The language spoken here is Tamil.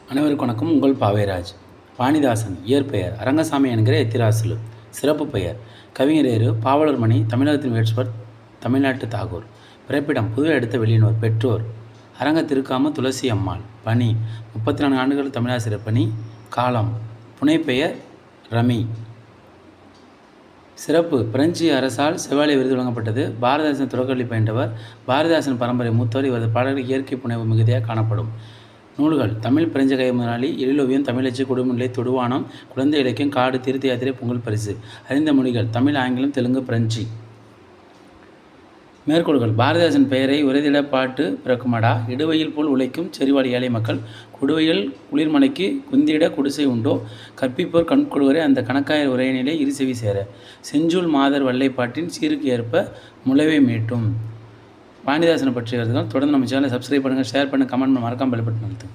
அனைவருக்கும் வணக்கம். உங்கள் பாவேராஜ். வாணிதாசன் இயற்பெயர் அரங்கசாமி என்கிற எத்திராசலு. சிறப்பு பெயர் கவிஞரேறு பாவலர் மணி. தமிழகத்தின் வேட்ஸ்வர் தமிழ்நாட்டு தாகூர். பிறப்பிடம் புதுவை அடுத்த வெளியினோர். பெற்றோர் அரங்க திருக்காம துளசி அம்மாள். பணி 34 ஆண்டுகள் தமிழாசிரியர் பணி. காலம் புனைப்பெயர் ரமி. சிறப்பு பிரெஞ்சு அரசால் செவாலிய விருது வழங்கப்பட்டது. பாரதிதாசன் தொடக்கல்வி பயின்றவர். பாரதிதாசன் பரம்பரை மூத்தவர். இவரது பாடல்கள் இயற்கை புனைவு மிகுதியாக காணப்படும். நூல்கள் தமிழ் பிரெஞ்சு கைமுதலாளி, எழிலோவியம், தமிழச்சு, குடும்பநிலை, தொடுவானம், குழந்தை இலக்கியம், காடு, தீர்த்த யாத்திரை, பொங்கல் பரிசு. அறிந்த மொழிகள் தமிழ், ஆங்கிலம், தெலுங்கு, பிரெஞ்சு. மேற்கோள்கள் பாரதிதாசன் பெயரை உரைதிட பாட்டு பிறக்குமடா. இடுவையில் போல் உழைக்கும் செறிவாளி ஏழை மக்கள். குடுவையில் குளிர்மலைக்கு குந்திட குடிசை உண்டோ. கற்பிப்போர் கண்கொடுவரை அந்த கணக்காயர் உரையினிலே இருசெவி சேர. செஞ்சூல் மாதர் வல்லைப்பாட்டின் சீருக்கு ஏற்ப முளைவை மீட்டும். வாணிதாசனை பற்றிய கருத்துக்கள் தொடர்ந்து நம்ம சேனலை சப்ஸ்கிரைப் பண்ணுங்கள், ஷேர் பண்ணுங்கள், கமெண்ட் பண்ண மறக்காமல் பெல் பட்டன் அழுத்துங்க.